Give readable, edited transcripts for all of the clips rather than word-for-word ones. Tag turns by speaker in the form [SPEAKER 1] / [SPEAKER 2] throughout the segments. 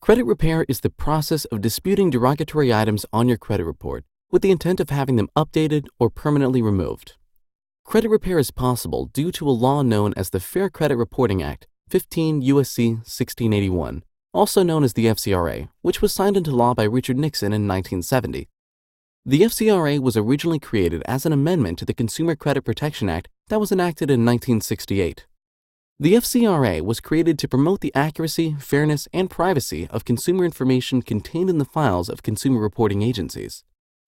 [SPEAKER 1] Credit repair is the process of disputing derogatory items on your credit report with the intent of having them updated or permanently removed. Credit repair is possible due to a law known as the Fair Credit Reporting Act, 15 U.S.C. 1681, also known as the FCRA, which was signed into law by Richard Nixon in 1970. The FCRA was originally created as an amendment to the Consumer Credit Protection Act that was enacted in 1968. The FCRA was created to promote the accuracy, fairness, and privacy of consumer information contained in the files of consumer reporting agencies.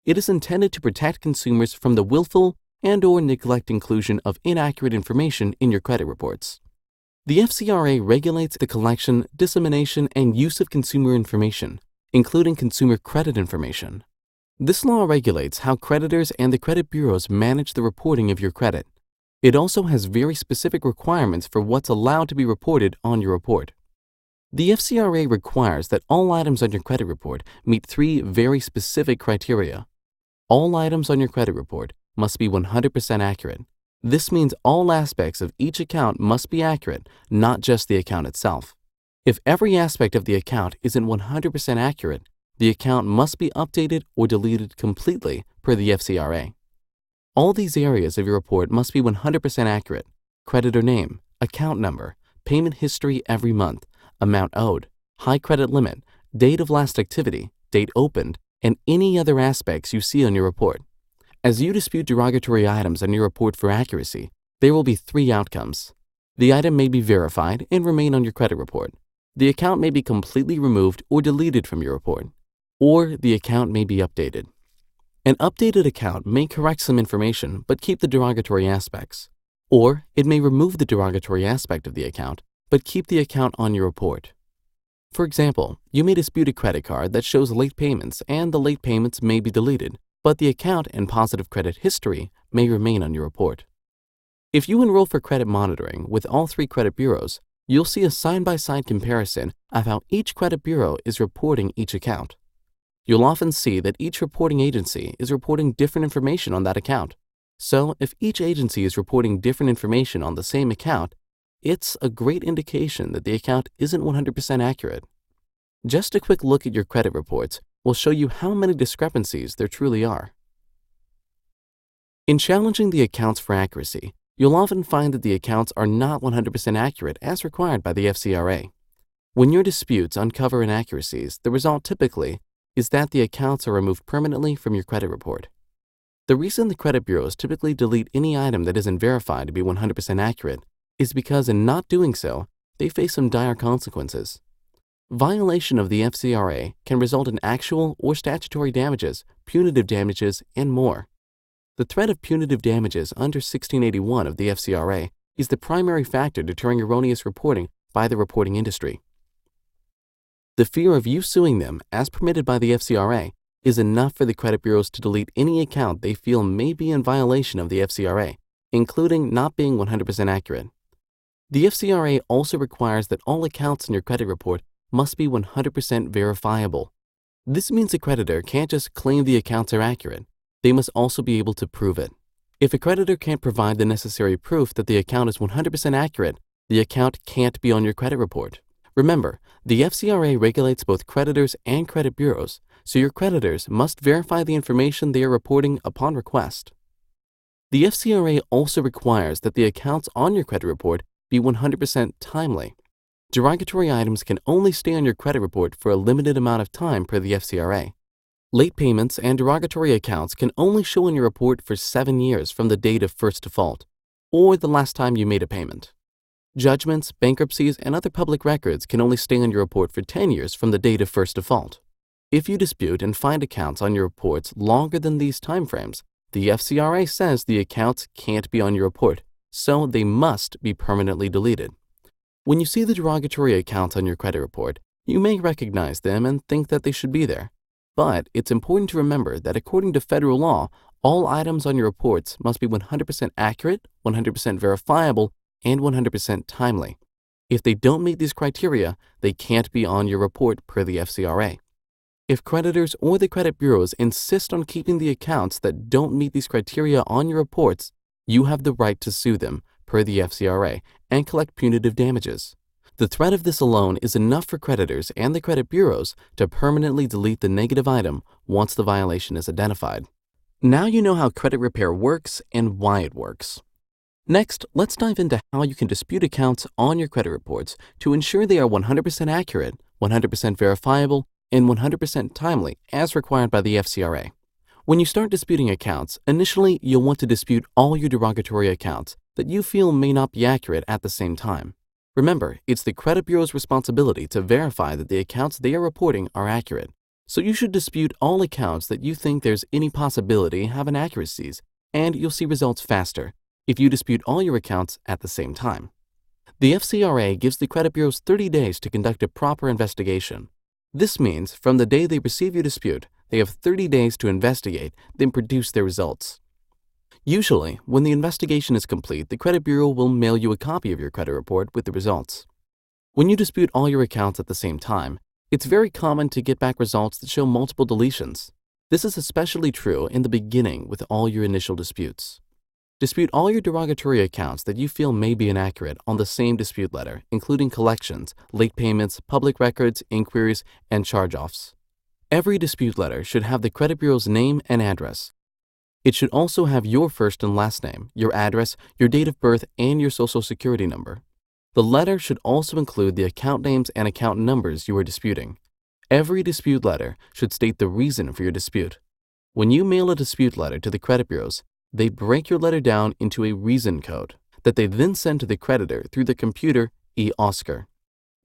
[SPEAKER 1] It is intended to protect consumers from the willful and/or neglect inclusion of inaccurate information in your credit reports. The FCRA regulates the collection, dissemination, and use of consumer information, including consumer credit information. This law regulates how creditors and the credit bureaus manage the reporting of your credit. It also has very specific requirements for what's allowed to be reported on your report. The FCRA requires that all items on your credit report meet 3 very specific criteria. All items on your credit report must be 100% accurate. This means all aspects of each account must be accurate, not just the account itself. If every aspect of the account isn't 100% accurate, the account must be updated or deleted completely per the FCRA. All these areas of your report must be 100% accurate: creditor name, account number, payment history every month, amount owed, high credit limit, date of last activity, date opened, and any other aspects you see on your report. As you dispute derogatory items on your report for accuracy, there will be 3 outcomes. The item may be verified and remain on your credit report. The account may be completely removed or deleted from your report, or the account may be updated. An updated account may correct some information but keep the derogatory aspects, or it may remove the derogatory aspect of the account but keep the account on your report. For example, you may dispute a credit card that shows late payments and the late payments may be deleted, but the account and positive credit history may remain on your report. If you enroll for credit monitoring with all 3 credit bureaus, you'll see a side-by-side comparison of how each credit bureau is reporting each account. You'll often see that each reporting agency is reporting different information on that account. So if each agency is reporting different information on the same account, it's a great indication that the account isn't 100% accurate. Just a quick look at your credit reports will show you how many discrepancies there truly are. In challenging the accounts for accuracy, you'll often find that the accounts are not 100% accurate as required by the FCRA. When your disputes uncover inaccuracies, the result typically is that the accounts are removed permanently from your credit report. The reason the credit bureaus typically delete any item that isn't verified to be 100% accurate is because in not doing so, they face some dire consequences. Violation of the FCRA can result in actual or statutory damages, punitive damages, and more. The threat of punitive damages under 1681 of the FCRA is the primary factor deterring erroneous reporting by the reporting industry. The fear of you suing them, as permitted by the FCRA, is enough for the credit bureaus to delete any account they feel may be in violation of the FCRA, including not being 100% accurate. The FCRA also requires that all accounts in your credit report must be 100% verifiable. This means a creditor can't just claim the accounts are accurate. They must also be able to prove it. If a creditor can't provide the necessary proof that the account is 100% accurate, the account can't be on your credit report. Remember, the FCRA regulates both creditors and credit bureaus, so your creditors must verify the information they are reporting upon request. The FCRA also requires that the accounts on your credit report be 100% timely. Derogatory items can only stay on your credit report for a limited amount of time per the FCRA. Late payments and derogatory accounts can only show in your report for 7 years from the date of first default, or the last time you made a payment. Judgments, bankruptcies, and other public records can only stay on your report for 10 years from the date of first default. If you dispute and find accounts on your reports longer than these timeframes, the FCRA says the accounts can't be on your report, so they must be permanently deleted. When you see the derogatory accounts on your credit report, you may recognize them and think that they should be there. But it's important to remember that according to federal law, all items on your reports must be 100% accurate, 100% verifiable, and 100% timely. If they don't meet these criteria, they can't be on your report per the FCRA. If creditors or the credit bureaus insist on keeping the accounts that don't meet these criteria on your reports, you have the right to sue them per the FCRA and collect punitive damages. The threat of this alone is enough for creditors and the credit bureaus to permanently delete the negative item once the violation is identified. Now you know how credit repair works and why it works. Next, let's dive into how you can dispute accounts on your credit reports to ensure they are 100% accurate, 100% verifiable, and 100% timely as required by the FCRA. When you start disputing accounts, initially you'll want to dispute all your derogatory accounts that you feel may not be accurate at the same time. Remember, it's the credit bureau's responsibility to verify that the accounts they are reporting are accurate. So you should dispute all accounts that you think there's any possibility have inaccuracies, and you'll see results faster if you dispute all your accounts at the same time. The FCRA gives the credit bureaus 30 days to conduct a proper investigation. This means from the day they receive your dispute, they have 30 days to investigate, then produce their results. Usually, when the investigation is complete, the credit bureau will mail you a copy of your credit report with the results. When you dispute all your accounts at the same time, it's very common to get back results that show multiple deletions. This is especially true in the beginning with all your initial disputes. Dispute all your derogatory accounts that you feel may be inaccurate on the same dispute letter, including collections, late payments, public records, inquiries, and charge-offs. Every dispute letter should have the credit bureau's name and address. It should also have your first and last name, your address, your date of birth, and your social security number. The letter should also include the account names and account numbers you are disputing. Every dispute letter should state the reason for your dispute. When you mail a dispute letter to the credit bureaus, they break your letter down into a reason code that they then send to the creditor through the computer eOscar.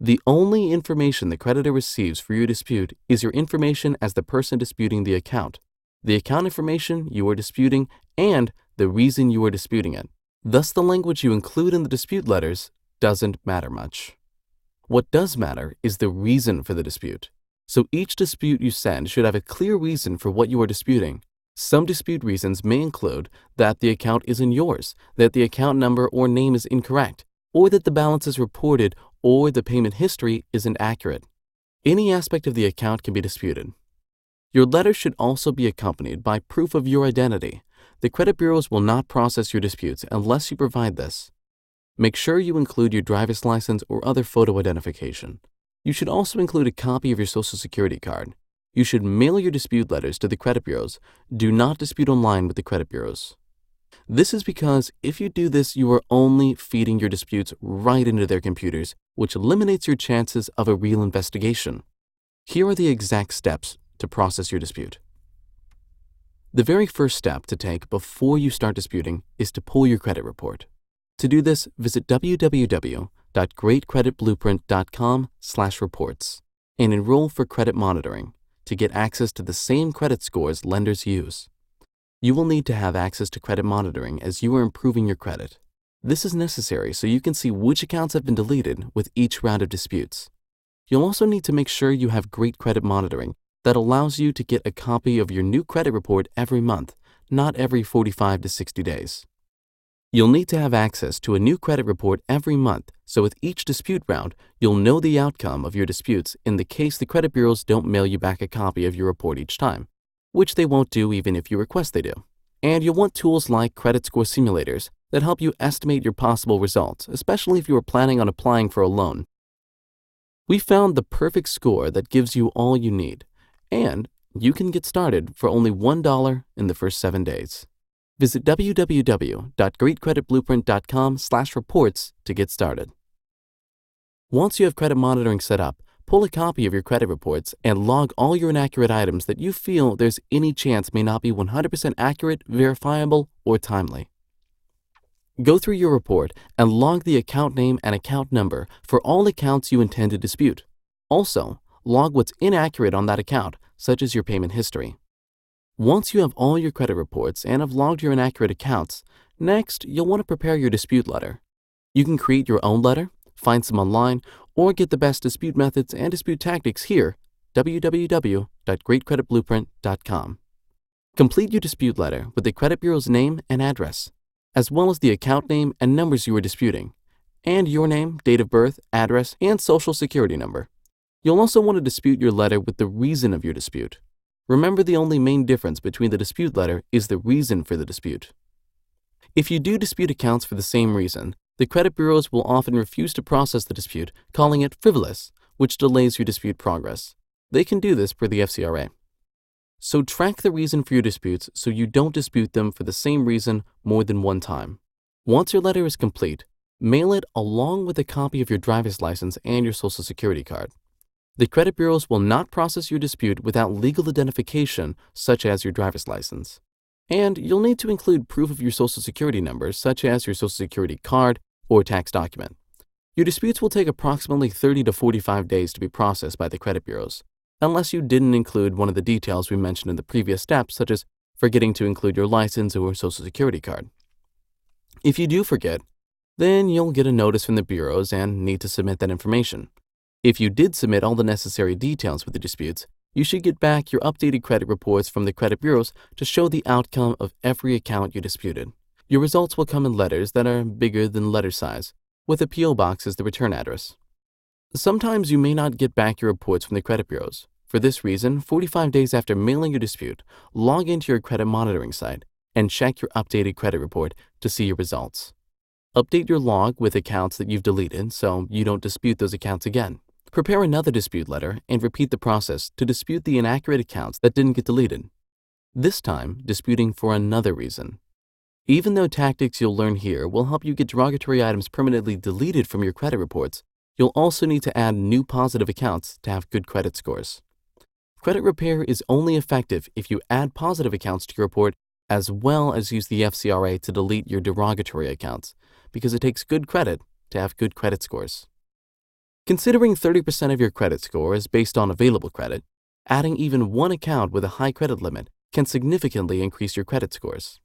[SPEAKER 1] The only information the creditor receives for your dispute is your information as the person disputing the account, the account information you are disputing, and the reason you are disputing it. Thus, the language you include in the dispute letters doesn't matter much. What does matter is the reason for the dispute. So each dispute you send should have a clear reason for what you are disputing. Some dispute reasons may include that the account isn't yours, that the account number or name is incorrect, or that the balance is reported or the payment history isn't accurate. Any aspect of the account can be disputed. Your letter should also be accompanied by proof of your identity. The credit bureaus will not process your disputes unless you provide this. Make sure you include your driver's license or other photo identification. You should also include a copy of your social security card. You should mail your dispute letters to the credit bureaus. Do not dispute online with the credit bureaus. This is because if you do this, you are only feeding your disputes right into their computers, which eliminates your chances of a real investigation. Here are the exact steps to process your dispute. The very first step to take before you start disputing is to pull your credit report. To do this, visit www.greatcreditblueprint.com/reports and enroll for credit monitoring to get access to the same credit scores lenders use. You will need to have access to credit monitoring as you are improving your credit. This is necessary so you can see which accounts have been deleted with each round of disputes. You'll also need to make sure you have great credit monitoring that allows you to get a copy of your new credit report every month, not every 45 to 60 days. You'll need to have access to a new credit report every month, so with each dispute round, you'll know the outcome of your disputes in the case the credit bureaus don't mail you back a copy of your report each time, which they won't do even if you request they do. And you'll want tools like credit score simulators that help you estimate your possible results, especially if you are planning on applying for a loan. We found the perfect score that gives you all you need, and you can get started for only $1 in the first 7 days. Visit www.greatcreditblueprint.com/reports to get started. Once you have credit monitoring set up, pull a copy of your credit reports and log all your inaccurate items that you feel there's any chance may not be 100% accurate, verifiable, or timely. Go through your report and log the account name and account number for all accounts you intend to dispute. Also, log what's inaccurate on that account, such as your payment history. Once you have all your credit reports and have logged your inaccurate accounts, next you'll want to prepare your dispute letter. You can create your own letter, find some online, or get the best dispute methods and dispute tactics here, www.greatcreditblueprint.com. Complete your dispute letter with the credit bureau's name and address, as well as the account name and numbers you are disputing, and your name, date of birth, address, and social security number. You'll also want to dispute your letter with the reason of your dispute. Remember, the only main difference between the dispute letter is the reason for the dispute. If you do dispute accounts for the same reason, The credit bureaus will often refuse to process the dispute, calling it frivolous, which delays your dispute progress. They can do this per the FCRA. So track the reason for your disputes so you don't dispute them for the same reason more than one time. Once your letter is complete, mail it along with a copy of your driver's license and your Social Security card. The credit bureaus will not process your dispute without legal identification, such as your driver's license. And you'll need to include proof of your Social Security number, such as your Social Security card or tax document. Your disputes will take approximately 30 to 45 days to be processed by the credit bureaus, unless you didn't include one of the details we mentioned in the previous steps, such as forgetting to include your license or Social Security card. If you do forget, then you'll get a notice from the bureaus and need to submit that information. If you did submit all the necessary details with the disputes, you should get back your updated credit reports from the credit bureaus to show the outcome of every account you disputed. Your results will come in letters that are bigger than letter size, with a P.O. box as the return address. Sometimes you may not get back your reports from the credit bureaus. For this reason, 45 days after mailing your dispute, log into your credit monitoring site and check your updated credit report to see your results. Update your log with accounts that you've deleted so you don't dispute those accounts again. Prepare another dispute letter and repeat the process to dispute the inaccurate accounts that didn't get deleted, this time disputing for another reason. Even though tactics you'll learn here will help you get derogatory items permanently deleted from your credit reports, you'll also need to add new positive accounts to have good credit scores. Credit repair is only effective if you add positive accounts to your report as well as use the FCRA to delete your derogatory accounts, because it takes good credit to have good credit scores. Considering 30% of your credit score is based on available credit, adding even one account with a high credit limit can significantly increase your credit scores.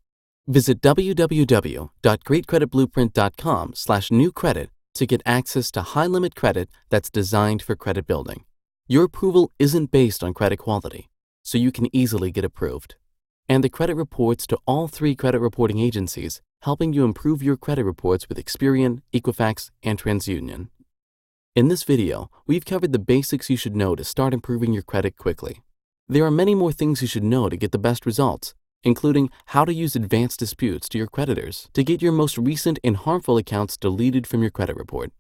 [SPEAKER 1] Visit www.greatcreditblueprint.com/newcredit to get access to high-limit credit that's designed for credit building. Your approval isn't based on credit quality, so you can easily get approved. And the credit reports to all 3 credit reporting agencies, helping you improve your credit reports with Experian, Equifax, and TransUnion. In this video, we've covered the basics you should know to start improving your credit quickly. There are many more things you should know to get the best results, including how to use advanced disputes to your creditors to get your most recent and harmful accounts deleted from your credit report.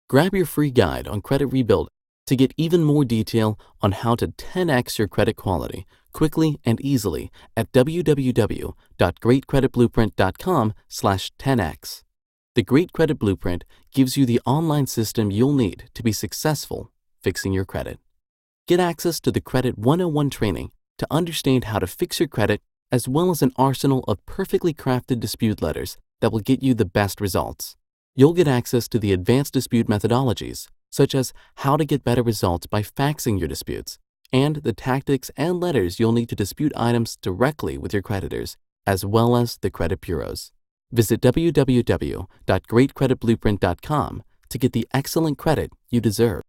[SPEAKER 1] Grab your free guide on credit rebuild to get even more detail on how to 10x your credit quality quickly and easily at www.greatcreditblueprint.com/10x. The Great Credit Blueprint gives you the online system you'll need to be successful fixing your credit. Get access to the Credit 101 training to understand how to fix your credit, as well as an arsenal of perfectly crafted dispute letters that will get you the best results. You'll get access to the advanced dispute methodologies, such as how to get better results by faxing your disputes, and the tactics and letters you'll need to dispute items directly with your creditors, as well as the credit bureaus. Visit www.greatcreditblueprint.com to get the excellent credit you deserve.